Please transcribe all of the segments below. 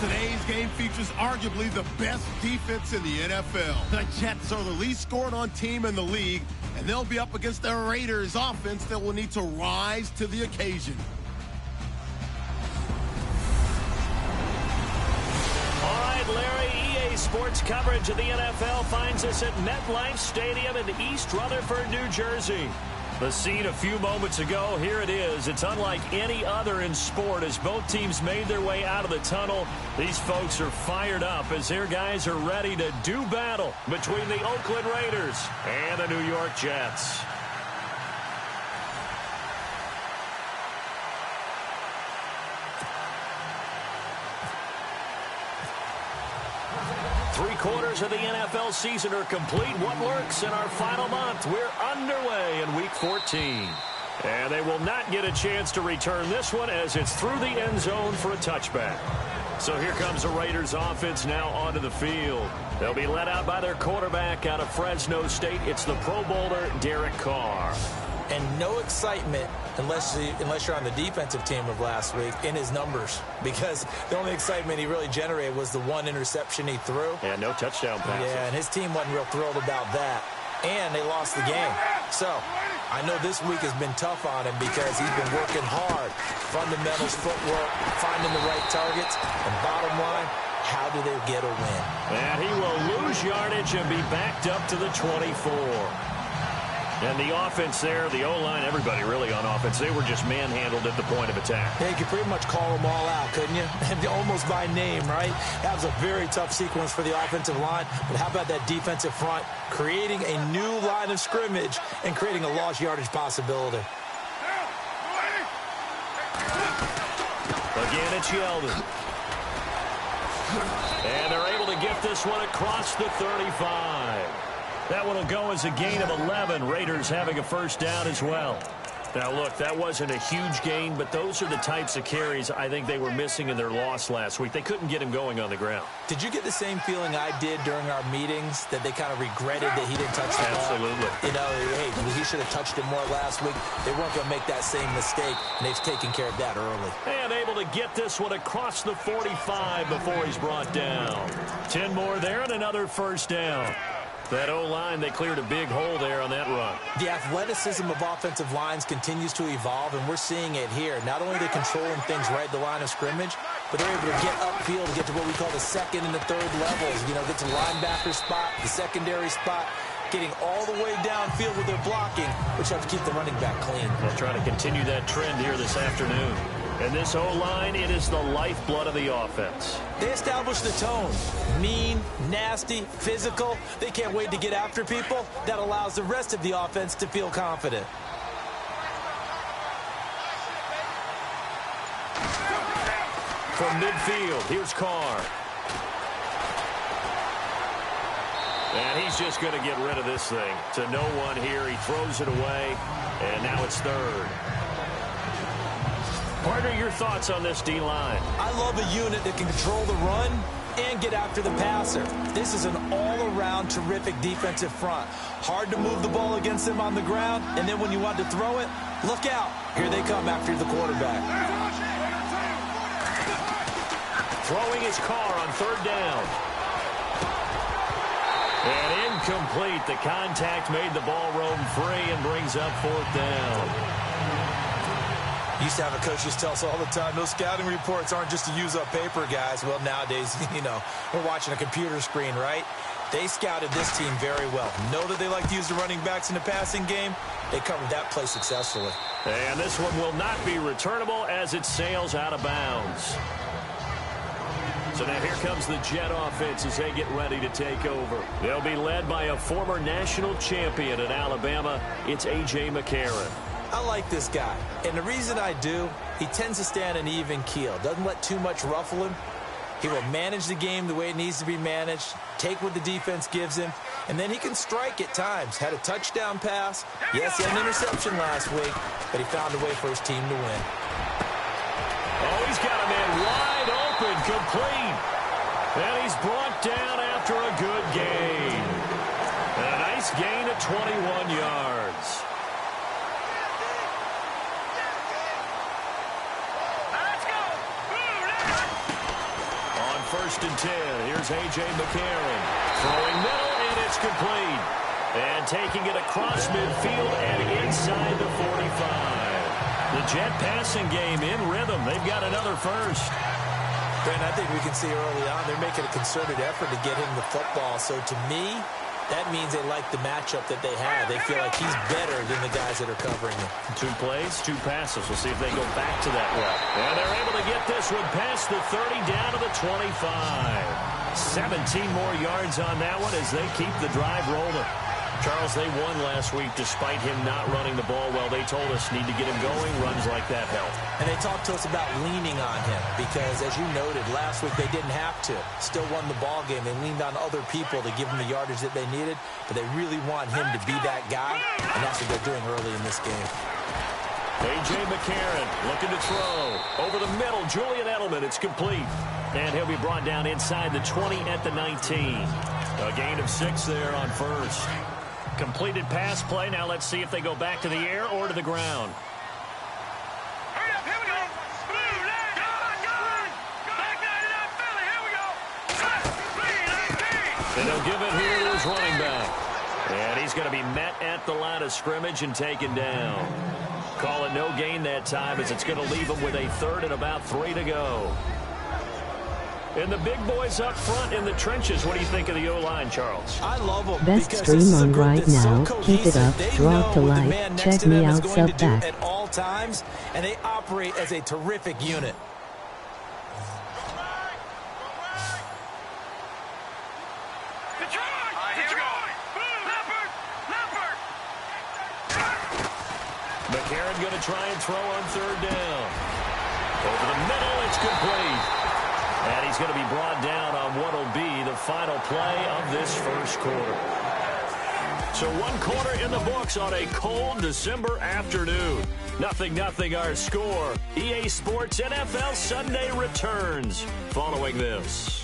Today's game features arguably the best defense in the NFL. The Jets are the least scored on team in the league, and they'll be up against the Raiders offense that will need to rise to the occasion. All right, Larry, EA Sports coverage of the NFL finds us at MetLife Stadium in East Rutherford, New Jersey. The scene a few moments ago, here it is. It's unlike any other in sport as both teams made their way out of the tunnel. These folks are fired up as their guys are ready to do battle between the Oakland Raiders and the New York Jets. Three-quarters of the NFL season are complete. What lurks in our final month? We're underway in Week 14. And they will not get a chance to return this one as it's through the end zone for a touchback. So here comes the Raiders offense now onto the field. They'll be led out by their quarterback out of Fresno State. It's the Pro Bowler, Derek Carr. And no excitement unless you're on the defensive team of last week in his numbers, because the only excitement he really generated was the one interception he threw. Yeah, no touchdown passes. Yeah, and his team wasn't real thrilled about that. And they lost the game. So I know this week has been tough on him because he's been working hard. Fundamentals, footwork, finding the right targets. And bottom line, how do they get a win? And he will lose yardage and be backed up to the 24. And the offense there, the O-line, everybody really on offense, they were just manhandled at the point of attack. Yeah, you could pretty much call them all out, couldn't you? Almost by name, right? That was a very tough sequence for the offensive line. But how about that defensive front creating a new line of scrimmage and creating a lost yardage possibility? Again, it's Yeldon. And they're able to get this one across the 35. That one will go as a gain of 11. Raiders having a first down as well. Now, look, that wasn't a huge gain, but those are the types of carries I think they were missing in their loss last week. They couldn't get him going on the ground. Did you get the same feeling I did during our meetings, that they kind of regretted that he didn't touch the ball? Absolutely. You know, hey, he should have touched it more last week. They weren't going to make that same mistake, and they've taken care of that early. And able to get this one across the 45 before he's brought down. 10 more there and another first down. That O-line, they cleared a big hole there on that run. The athleticism of offensive lines continues to evolve, and we're seeing it here. Not only are they controlling things right at the line of scrimmage, but they're able to get upfield to get to what we call the second and the third levels. You know, get to the linebacker spot, the secondary spot, getting all the way downfield with their blocking, which helps keep the running back clean. They'll try to continue that trend here this afternoon. And this O-line, it is the lifeblood of the offense. They established the tone. Mean, nasty, physical. They can't wait to get after people. That allows the rest of the offense to feel confident. From midfield, here's Carr. And he's just going to get rid of this thing. To no one here. He throws it away. And now it's third. Partner, your thoughts on this D-line? I love a unit that can control the run and get after the passer. This is an all-around terrific defensive front. Hard to move the ball against them on the ground, and then when you want to throw it, look out. Here they come after the quarterback. Throwing his Carr on third down. And incomplete. The contact made the ball roam free and brings up fourth down. Used to have a coach just tell us all the time, those scouting reports aren't just to use up paper, guys. Well, nowadays, you know, we're watching a computer screen, right? They scouted this team very well. Know that they like to use the running backs in the passing game. They covered that play successfully. And this one will not be returnable as it sails out of bounds. So now here comes the Jet offense as they get ready to take over. They'll be led by a former national champion at Alabama. It's A.J. McCarron. I like this guy, and the reason I do, he tends to stand an even keel. Doesn't let too much ruffle him. He will manage the game the way it needs to be managed, take what the defense gives him, and then he can strike at times. Had a touchdown pass. Yes, he had an interception last week, but he found a way for his team to win. Oh, he's got a man wide open, complete. And he's brought down after a good gain. And a nice gain of 21 yards. 1st and 10. Here's A.J. McCarron. Throwing middle, and it's complete. And taking it across midfield and inside the 45. The Jet passing game in rhythm. They've got another first. Brent, I think we can see early on they're making a concerted effort to get him the football. So to me, that means they like the matchup that they have. They feel like he's better than the guys that are covering him. 2 plays, 2 passes. We'll see if they go back to that route. And they're able to get this one past the 30 down to the 25. 17 more yards on that one as they keep the drive rolling. Charles, they won last week despite him not running the ball well. They told us need to get him going. Runs like that help. And they talked to us about leaning on him because, as you noted, last week they didn't have to. Still won the ball game. They leaned on other people to give them the yardage that they needed, but they really want him to be that guy, and that's what they're doing early in this game. A.J. McCarron looking to throw. Over the middle, Julian Edelman. It's complete. And he'll be brought down inside the 20 at the 19. A gain of 6 there on first. Completed pass play. Now let's see if they go back to the air or to the ground. Hurry up, here we go. And they'll give it here to his running back. And he's going to be met at the line of scrimmage and taken down. Call it no gain that time as it's going to leave him with a 3rd and about 3 to go. And the big boys up front in the trenches. What do you think of the O-line, Charles? I love them. Best stream on right now. Keep it up. Drop a like. Check me out. Sub back. At all times, and they operate as a terrific unit. McCarron going to try and throw on 3rd down. Over the middle, it's complete. And he's going to be brought down on what will be the final play of this first quarter. So 1 quarter in the books on a cold December afternoon. 0-0 our score. EA Sports NFL Sunday returns following this.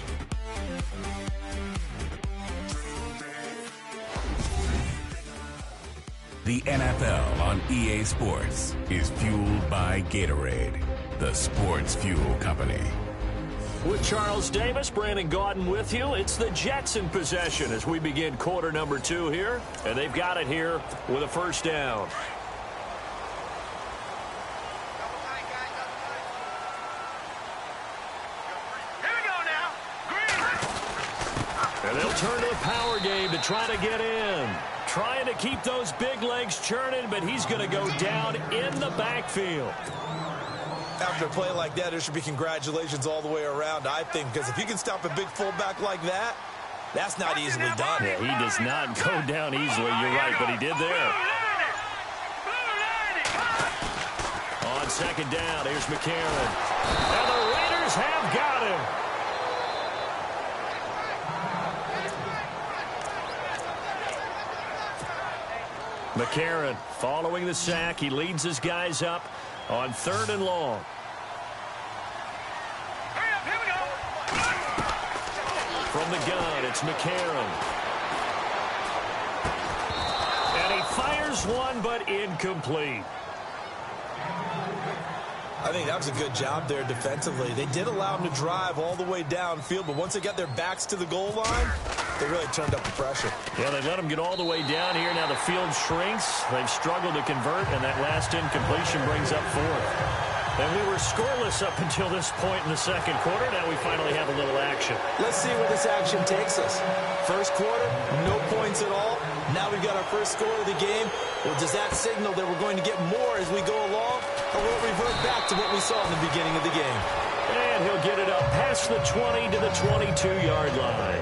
The NFL on EA Sports is fueled by Gatorade, the sports fuel company. With Charles Davis, Brandon Gaudin with you. It's the Jets in possession as we begin quarter number 2 here. And they've got it here with a 1st down. Here we go now. Green. And they'll turn to the power game to try to get in. Trying to keep those big legs churning, but he's going to go down in the backfield. After a play like that, there should be congratulations all the way around, I think, because if you can stop a big fullback like that, that's not easily done. Yeah, he does not go down easily. You're right, but he did there. On 2nd down, here's McCarron. And the Raiders have got him. McCarron following the sack. He leads his guys up on 3rd and long. Hurry up, here we go. From the gun, it's McCarron. And he fires one, but incomplete. I think that was a good job there defensively. They did allow him to drive all the way downfield, but once they got their backs to the goal line, they really turned up the pressure. Yeah, they let him get all the way down here. Now the field shrinks. They've struggled to convert, and that last incompletion brings up 4th. And we were scoreless up until this point in the 2nd quarter. Now we finally have a little action. Let's see where this action takes us. First quarter, no points at all. Now we've got our first score of the game. Well, does that signal that we're going to get more as we go along? Or will it revert back to what we saw in the beginning of the game? And he'll get it up past the 20 to the 22-yard line.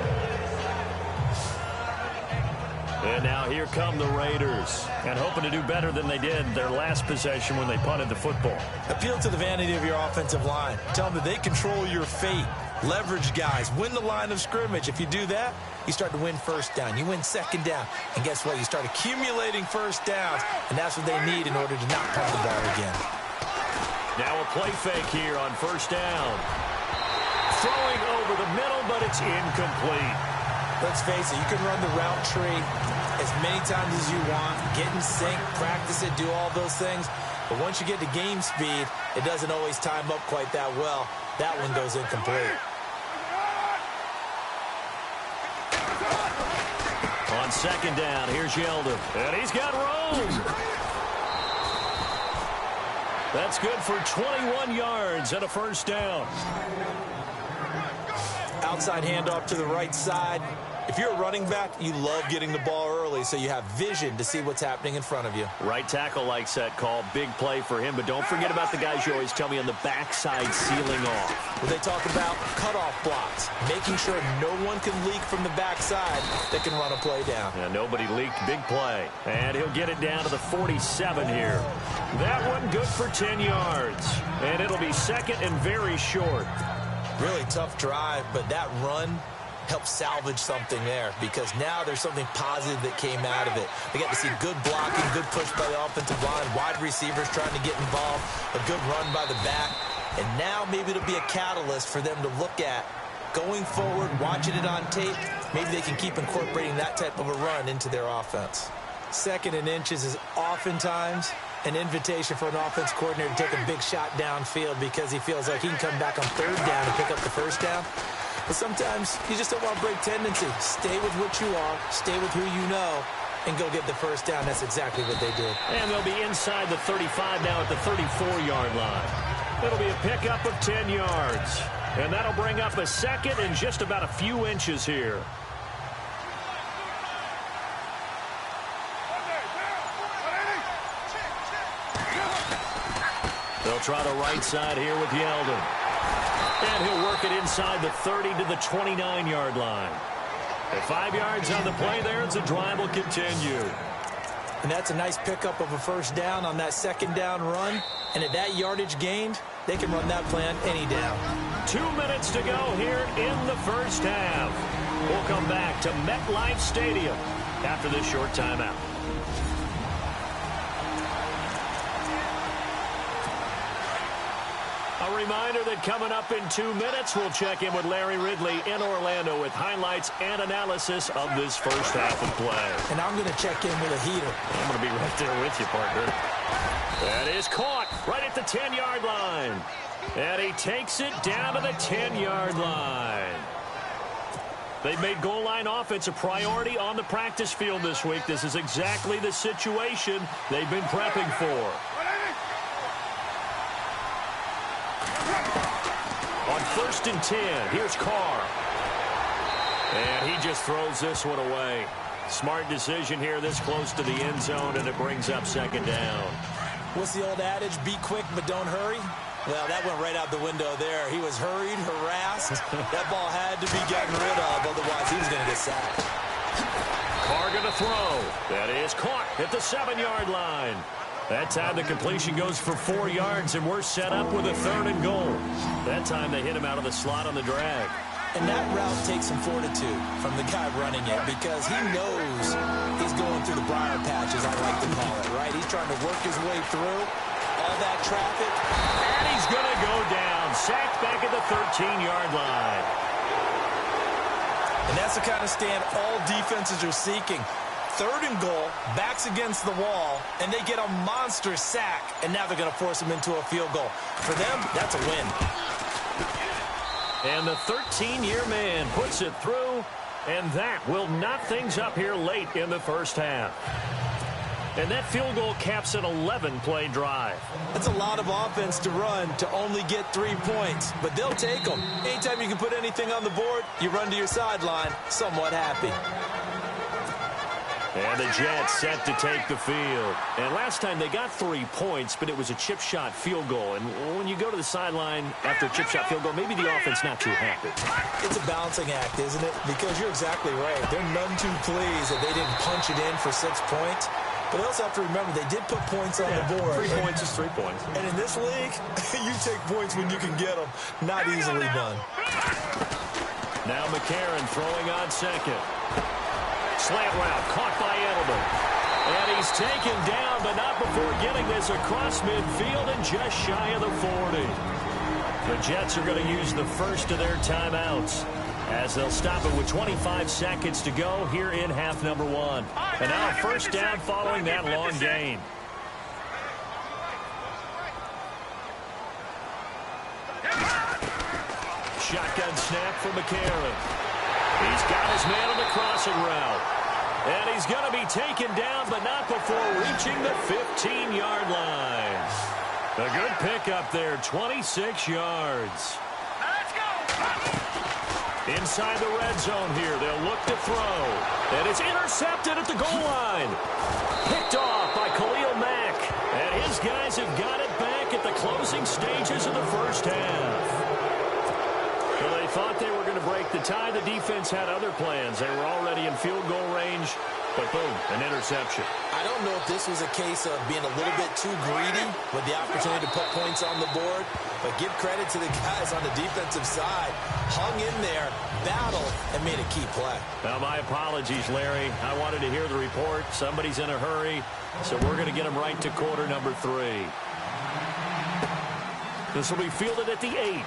And now here come the Raiders. And hoping to do better than they did their last possession when they punted the football. Appeal to the vanity of your offensive line. Tell them that they control your fate. Leverage guys. Win the line of scrimmage. If you do that, you start to win 1st down. You win 2nd down. And guess what? You start accumulating 1st downs. And that's what they need in order to not punt the ball again. Now a play fake here on 1st down. Throwing over the middle, but it's incomplete. Let's face it, you can run the route tree as many times as you want, get in sync, practice it, do all those things. But once you get to game speed, it doesn't always time up quite that well. That one goes incomplete. On second down, here's Yeldon. And he's got room. That's good for 21 yards and a first down. Outside handoff to the right side. If you're a running back, you love getting the ball early so you have vision to see what's happening in front of you. Right tackle likes that call. Big play for him. But don't forget about the guys you always tell me on the backside sealing off. Well, they talk about cutoff blocks, making sure no one can leak from the backside that can run a play down. Yeah, nobody leaked. Big play. And he'll get it down to the 47 here. That one good for 10 yards. And it'll be second and very short. Really tough drive, but that run help salvage something there because now there's something positive that came out of it. They got to see good blocking, good push by the offensive line, wide receivers trying to get involved, a good run by the back, and now maybe it'll be a catalyst for them to look at going forward, watching it on tape. Maybe they can keep incorporating that type of a run into their offense. Second and inches is oftentimes an invitation for an offense coordinator to take a big shot downfield because he feels like he can come back on third down and pick up the first down. But sometimes you just don't want to break tendency. Stay with what you are, stay with who you know, and go get the first down. That's exactly what they did. And they'll be inside the 35 now at the 34-yard line. It'll be a pickup of 10 yards. And that'll bring up a second and just about a few inches here. They'll try the right side here with Yeldon. And he'll work it inside the 30 to the 29-yard line. At 5 yards on the play there, and the drive will continue. And that's a nice pickup of a first down on that second down run. And at that yardage gained, they can run that plan any down. 2 minutes to go here in the first half. We'll come back to MetLife Stadium after this short timeout. A reminder that coming up in 2 minutes, we'll check in with Larry Ridley in Orlando with highlights and analysis of this first half of play. And I'm going to check in with a heater. I'm going to be right there with you, partner. That is caught right at the 10-yard line. And he takes it down to the 10-yard line. They've made goal line offense a priority on the practice field this week. This is exactly the situation they've been prepping for. On 1st and 10, here's Carr. And he just throws this one away. Smart decision here this close to the end zone, and it brings up second down. What's the old adage? Be quick, but don't hurry. Well, that went right out the window there. He was hurried, harassed. That ball had to be gotten rid of, otherwise he was going to get sacked. Carr going to throw. That is caught at the 7-yard line. That time the completion goes for 4 yards, and we're set up with a 3rd and goal. That time they hit him out of the slot on the drag. And that route takes some fortitude from the guy running it because he knows he's going through the briar patch, as I like to call it, right? He's trying to work his way through all that traffic. And he's going to go down. Sacked back at the 13-yard line. And that's the kind of stand all defenses are seeking. 3rd and goal, backs against the wall, and they get a monster sack, and now they're going to force them into a field goal. For them, that's a win. And the 13-year man puts it through, and that will knock things up here late in the first half. And that field goal caps an 11-play drive. That's a lot of offense to run to only get 3 points, but they'll take them. Anytime you can put anything on the board, you run to your sideline somewhat happy. And the Jets set to take the field. And last time they got 3 points, but it was a chip shot field goal. And when you go to the sideline after a chip shot field goal, maybe the offense not too happy. It's a balancing act, isn't it? Because you're exactly right. They're none too pleased that they didn't punch it in for 6 points. But they also have to remember they did put points on the board. 3 points is 3 points. And in this league, you take points when you can get them. Not easily done. Now McCarron throwing on second. Slant route caught by Edelman. And he's taken down, but not before getting this across midfield and just shy of the 40. The Jets are going to use the first of their timeouts as they'll stop it with 25 seconds to go here in half number 1. And now a first down following that long gain. Shotgun snap for McCarron. He's got his man on the crossing route. And he's going to be taken down, but not before reaching the 15-yard line. A good pickup there, 26 yards. Let's go. Inside the red zone here, they'll look to throw. And it's intercepted at the goal line. Picked off by Khalil Mack. And his guys have got it back at the closing stages of the first half. So they thought they were going to break the tie. The defense had other plans. They were already in field goal range. But boom, an interception. I don't know if this was a case of being a little bit too greedy with the opportunity to put points on the board, but give credit to the guys on the defensive side. Hung in there, battled, and made a key play. Now, my apologies, Larry. I wanted to hear the report. Somebody's in a hurry, so we're going to get him right to quarter number 3. This will be fielded at the 8.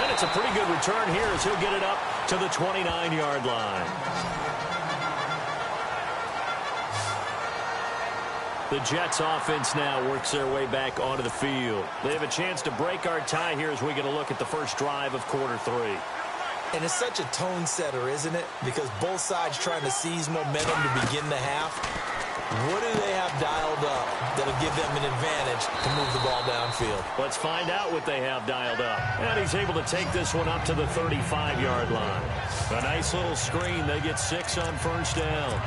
And it's a pretty good return here as he'll get it up to the 29-yard line. The Jets offense now works their way back onto the field. They have a chance to break our tie here as we get a look at the first drive of quarter 3. And it's such a tone setter, isn't it? Because both sides trying to seize momentum to begin the half. What do they have dialed up that'll give them an advantage to move the ball downfield? Let's find out what they have dialed up. And he's able to take this one up to the 35-yard line. A nice little screen. They get 6 on first down.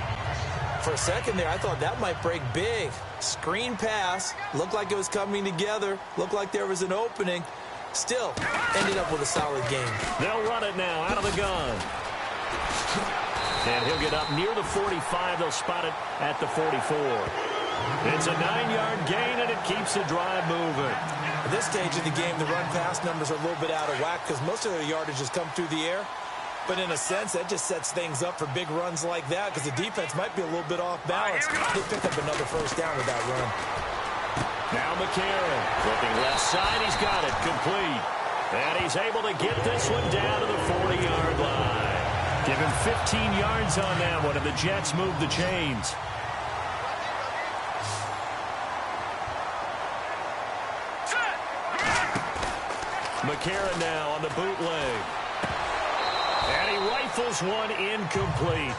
For a second there, I thought that might break big. Screen pass. Looked like it was coming together. Looked like there was an opening. Still, ended up with a solid game. They'll run it now out of the gun. And he'll get up near the 45. They'll spot it at the 44. It's a 9-yard gain, and it keeps the drive moving. At this stage of the game, the run-pass numbers are a little bit out of whack because most of their yardage has come through the air. But in a sense, that just sets things up for big runs like that because the defense might be a little bit off balance. They pick up another first down with that run. Now McCarron flipping left side. He's got it complete. And he's able to get this one down to the 40-yard line. Give him 15 yards on that one, and the Jets move the chains. McCarron now on the bootleg. And he rifles one incomplete.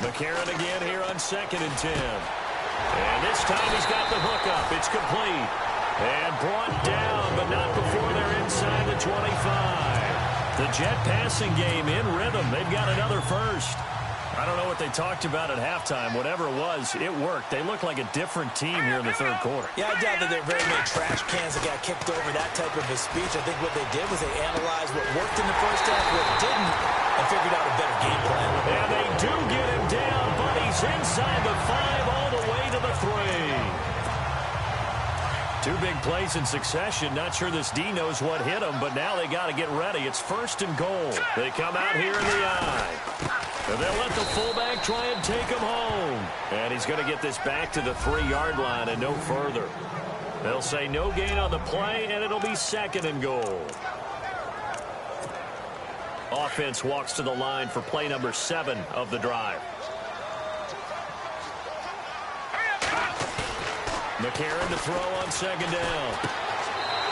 McCarron again here on 2nd and 10. And this time he's got the hook up. It's complete. And brought down, but not before they're inside the 25. The Jet passing game in rhythm. They've got another first. I don't know what they talked about at halftime. Whatever it was, it worked. They look like a different team here in the third quarter. Yeah, I doubt that there are very many trash cans that got kicked over that type of a speech. I think what they did was they analyzed what worked in the first half, what didn't, and figured out a better game plan. And they do get him down, but he's inside the 5 all the way to the 3. 2 big plays in succession. Not sure this D knows what hit him, but now they got to get ready. It's 1st and goal. They come out here in the I. And they'll let the fullback try and take him home. And he's going to get this back to the 3-yard line and no further. They'll say no gain on the play, and it'll be 2nd and goal. Offense walks to the line for play number 7 of the drive. McCarron to throw on 2nd down.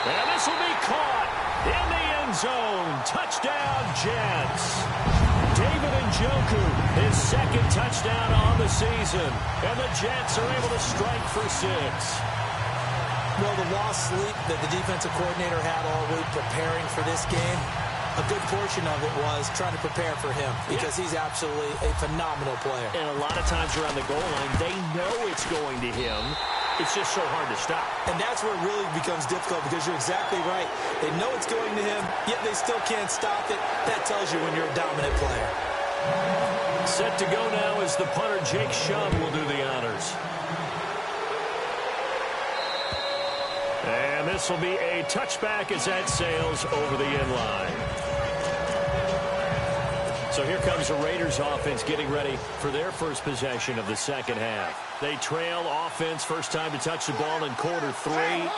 And this will be caught in the end zone. Touchdown, Jets. David Njoku, his 2nd touchdown on the season. And the Jets are able to strike for 6. Well, the lost sleep that the defensive coordinator had all week preparing for this game, a good portion of it was trying to prepare for him because he's absolutely a phenomenal player. And a lot of times around the goal line, they know it's going to him. It's just so hard to stop. And that's where it really becomes difficult because you're exactly right. They know it's going to him, yet they still can't stop it. That tells you when you're a dominant player. Set to go now as the punter, Jake Shum, will do the honors. And this will be a touchback as that sails over the end line. So here comes the Raiders offense getting ready for their first possession of the second half. They trail offense, first time to touch the ball in quarter 3,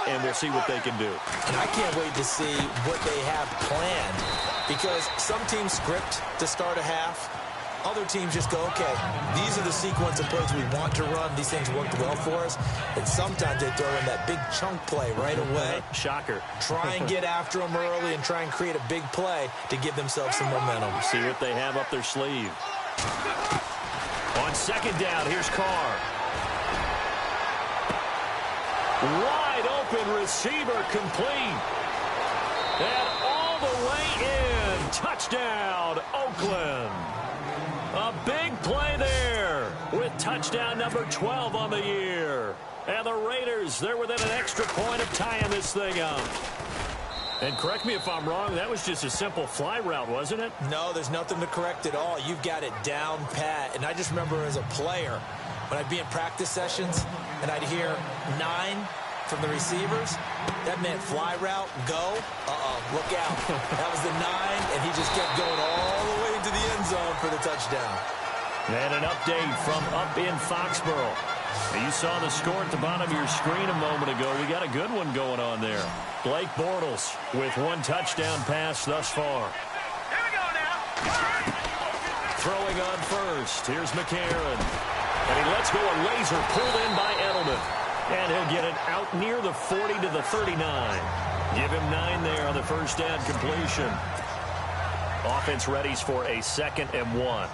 and we'll see what they can do. And I can't wait to see what they have planned because some teams script to start a half, Other teams just go, okay, these are the sequence of plays we want to run. These things worked well for us. And sometimes they throw in that big chunk play right away. Shocker. Try and get after them early and try and create a big play to give themselves some momentum. See what they have up their sleeve. On second down, here's Carr. Wide open receiver complete. And all the way in. Touchdown, Oakland. A big play there with touchdown number 12 on the year. And the Raiders, they're within an extra point of tying this thing up. And correct me if I'm wrong, that was just a simple fly route, wasn't it? No, there's nothing to correct at all. You've got it down pat. And I just remember as a player, when I'd be in practice sessions and I'd hear 9 from the receivers, that meant fly route, go, look out. That was the 9, and he just kept going all the way into the end zone for the touchdown. And an update from up in Foxborough. You saw the score at the bottom of your screen a moment ago. We got a good one going on there. Blake Bortles with 1 touchdown pass thus far. Here we go now. Throwing on first. Here's McCarron. And he lets go a laser pulled in by Edelman. And he'll get it out near the 40 to the 39. Give him 9 there on the first down completion. Offense readies for a 2nd and 1.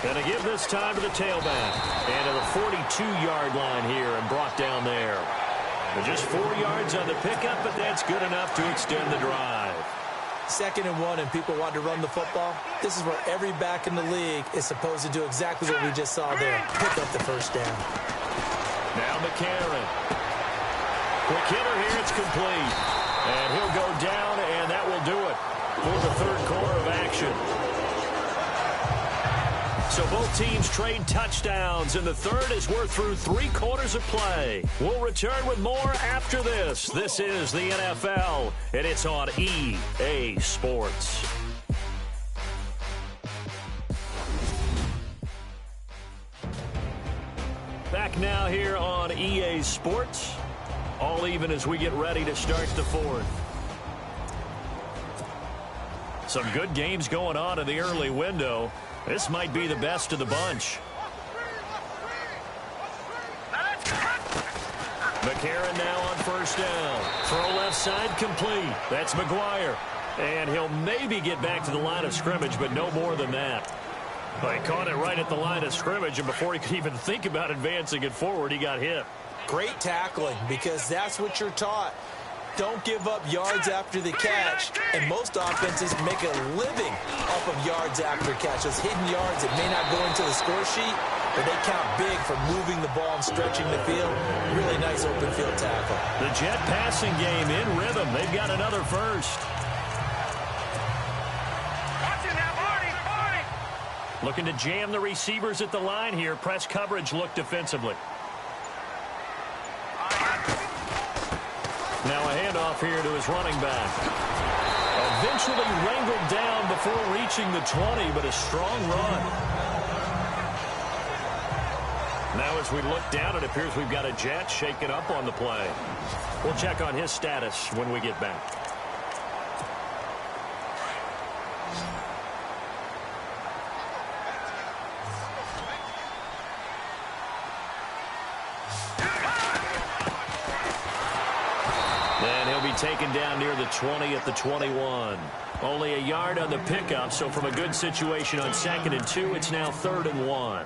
Going to give this time to the tailback. And to the 42-yard line here and brought down there. But just 4 yards on the pickup, but that's good enough to extend the drive. 2nd and 1 and people want to run the football. This is where every back in the league is supposed to do exactly what we just saw there. Pick up the first down. Now McCarron. Quick hitter here, it's complete. And he'll go down, and that will do it for the 3rd quarter of action. So both teams trade touchdowns, and the 3rd as we're through 3 quarters of play. We'll return with more after this. This is the NFL, and it's on EA Sports. Back now here on EA Sports. All even as we get ready to start the 4th. Some good games going on in the early window. This might be the best of the bunch. McCarron now on first down. Throw left side complete. That's McGuire. And he'll maybe get back to the line of scrimmage, but no more than that. Well, he caught it right at the line of scrimmage, and before he could even think about advancing it forward, he got hit. Great tackling, because that's what you're taught. Don't give up yards after the catch, and most offenses make a living off of yards after catch. Those hidden yards that may not go into the score sheet, but they count big for moving the ball and stretching the field. Really nice open field tackle. The Jet passing game in rhythm. They've got another first. Watch it now, Barney. Looking to jam the receivers at the line here. Press coverage look defensively. Now a handoff here to his running back. Eventually wrangled down before reaching the 20, but a strong run. Now as we look down, it appears we've got a Jet shaken up on the play. We'll check on his status when we get back. Taken down near the 20 at the 21. Only a yard on the pickup, so from a good situation on 2nd and 2, it's now 3rd and 1.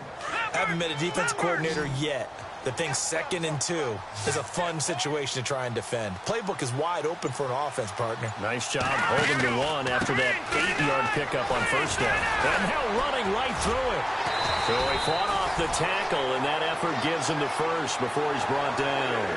Haven't been a defensive coordinator yet. The thing 2nd and 2 is a fun situation to try and defend. Playbook is wide open for an offense, partner. Nice job holding to 1 after that 8-yard pickup on first down. And now running right through it. So he fought off the tackle, and that effort gives him the first before he's brought down.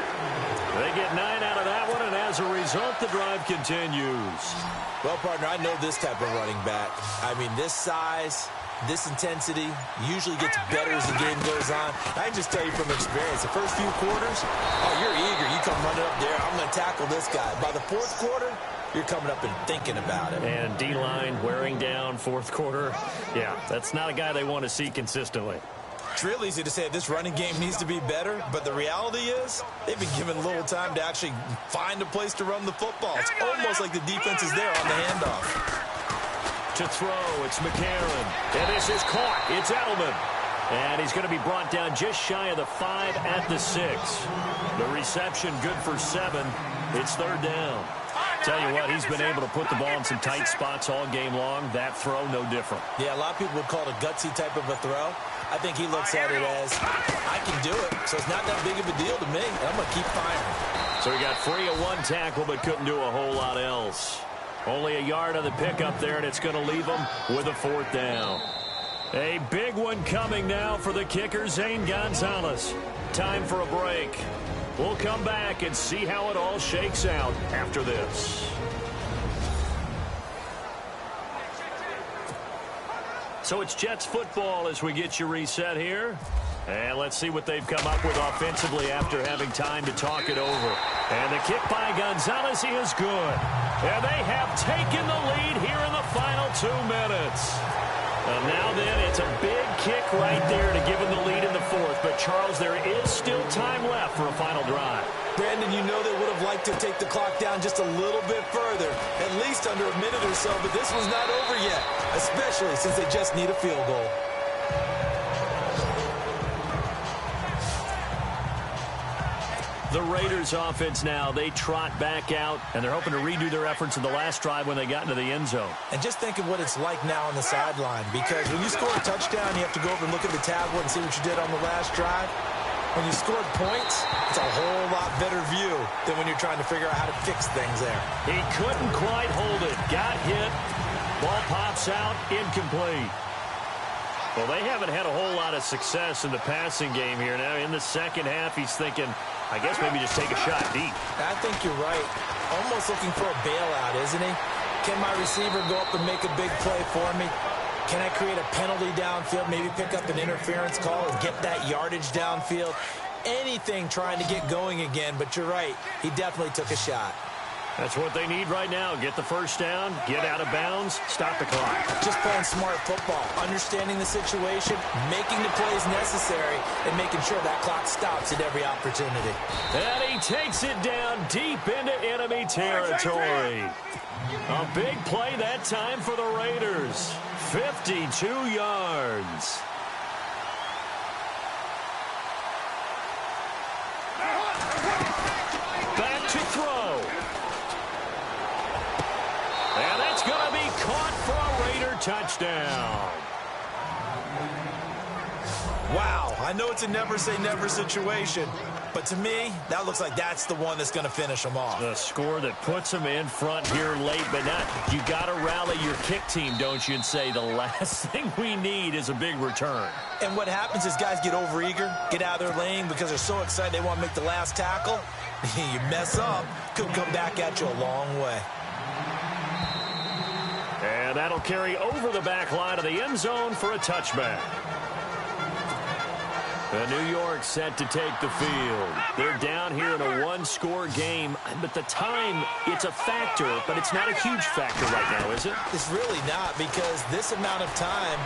They get 9 out of that one, and as a result, the drive continues. Well, partner, I know this type of running back. I mean, this size, this intensity usually gets better as the game goes on. I can just tell you from experience, the first few quarters, oh, you're eager. You come running up there, I'm going to tackle this guy. By the 4th quarter, you're coming up and thinking about it. And D-line wearing down 4th quarter. Yeah, that's not a guy they want to see consistently. It's real easy to say this running game needs to be better, but the reality is they've been given little time to actually find a place to run the football. It's almost like the defense is there on the handoff. To throw, it's McCarron. And this is caught. It's Edelman. And he's going to be brought down just shy of the 5 at the 6. The reception good for 7. It's third down. Tell you what, he's been able to put the ball in some tight spots all game long. That throw, no different. Yeah, a lot of people would call it a gutsy type of a throw. I think he looks at it as, I can do it, so it's not that big of a deal to me, and I'm going to keep firing. So he got free of 1 tackle, but couldn't do a whole lot else. Only a yard on the pickup there, and it's going to leave him with a 4th down. A big one coming now for the kicker, Zane Gonzalez. Time for a break. We'll come back and see how it all shakes out after this. So it's Jets football as we get you reset here. And let's see what they've come up with offensively after having time to talk it over. And the kick by Gonzalez is good. And they have taken the lead here in the final 2 minutes. And now then, it's a big kick right there to give him the lead in the 4th. But, Charles, there is still time left for a final drive. Brandon, you know they would have liked to take the clock down just a little bit further, at least under a minute or so, but this was not over yet, especially since they just need a field goal. The Raiders offense now, they trot back out, and they're hoping to redo their efforts in the last drive when they got into the end zone. And just think of what it's like now on the sideline, because when you score a touchdown, you have to go over and look at the tablet and see what you did on the last drive. When you scored points, it's a whole lot better view than when you're trying to figure out how to fix things there. He couldn't quite hold it. Got hit. Ball pops out. Incomplete. Well, they haven't had a whole lot of success in the passing game here. Now, in the second half, he's thinking, I guess maybe just take a shot deep. I think you're right. Almost looking for a bailout, isn't he? Can my receiver go up and make a big play for me? Can I create a penalty downfield, maybe pick up an interference call and get that yardage downfield? Anything trying to get going again, but you're right. He definitely took a shot. That's what they need right now. Get the first down, get out of bounds, stop the clock. Just playing smart football, understanding the situation, making the plays necessary, and making sure that clock stops at every opportunity. And he takes it down deep into enemy territory. A big play that time for the Raiders. 52 yards. Back to throw. And that's going to be caught for a Raider touchdown. Wow, I know it's a never-say-never situation, but to me, that looks like that's the one that's going to finish them off. The score that puts them in front here late, but not. You got to rally your kick team, don't you, and say the last thing we need is a big return. And what happens is guys get overeager, get out of their lane because they're so excited they want to make the last tackle. You mess up, could come back at you a long way. And that'll carry over the back line of the end zone for a touchback. New York set to take the field. They're down here in a one-score game, but the time, it's a factor, but it's not a huge factor right now, is it? It's really not, because this amount of time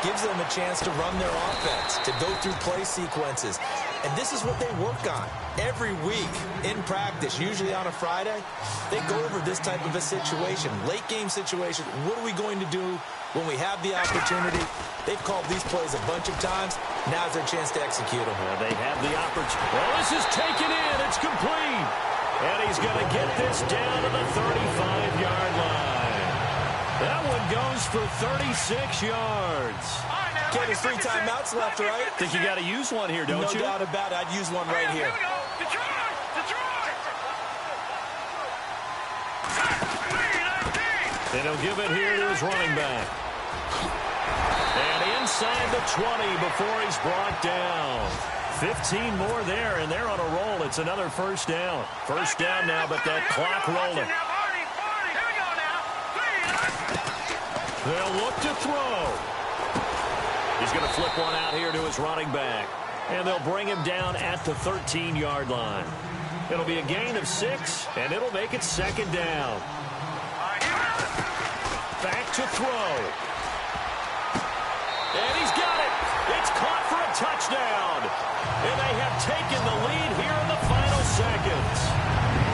gives them a chance to run their offense, to go through play sequences. And this is what they work on every week in practice, usually on a Friday. They go over this type of a situation, late-game situation. What are we going to do when we have the opportunity? They've called these plays a bunch of times. Now's their chance to execute them. Well, they have the opportunity. Well, this is taken in. It's complete. And he's going to get this down to the 35-yard line. That one goes for 36 yards. Okay, there's 3 timeouts left, right? Think you got to use one here, don't you? No doubt about it. I'd use one right here. And he'll give it here to his running back. And inside the 20 before he's brought down. 15 more there, and they're on a roll. It's another first down. First down now, but that clock rolling. They'll look to throw. He's going to flip one out here to his running back. And they'll bring him down at the 13-yard line. It'll be a gain of 6, and it'll make it second down. Back to throw. And he's got it. It's caught for a touchdown. And they have taken the lead here in the final seconds.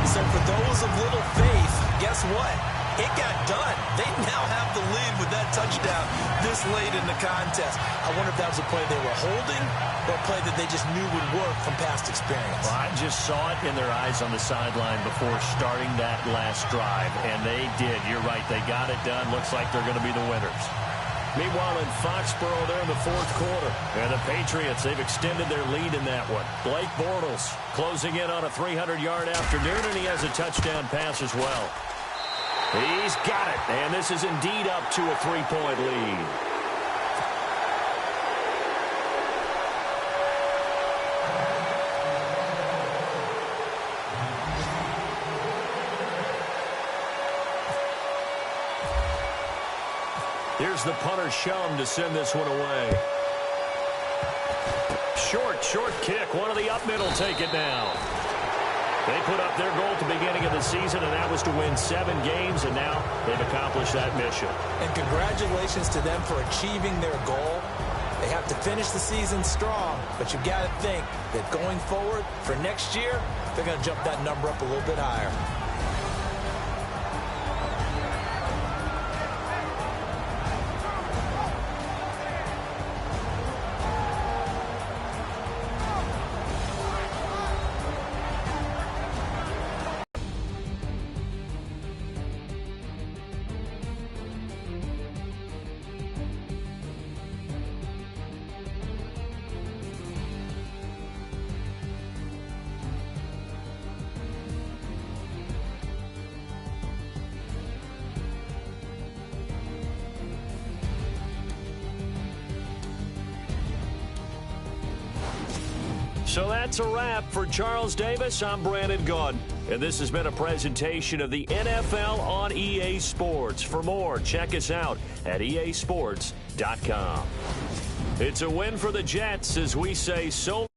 So for those of little faith, guess what? It got done. They now have the lead with that touchdown this late in the contest. I wonder if that was a play they were holding or a play that they just knew would work from past experience. Well, I just saw it in their eyes on the sideline before starting that last drive, and they did. You're right. They got it done. Looks like they're going to be the winners. Meanwhile, in Foxborough, they're in the fourth quarter. And the Patriots, they've extended their lead in that one. Blake Bortles closing in on a 300-yard afternoon, and he has a touchdown pass as well. He's got it, and this is indeed up to a 3-point lead. Here's the punter Shum to send this one away. Short kick. One of the up middle take it now. They put up their goal at the beginning of the season, and that was to win 7 games, and now they've accomplished that mission. And congratulations to them for achieving their goal. They have to finish the season strong, but you've got to think that going forward for next year, they're going to jump that number up a little bit higher. So that's a wrap for Charles Davis. I'm Brandon Gaudin, and this has been a presentation of the NFL on EA Sports. For more, check us out at easports.com. It's a win for the Jets as we say so.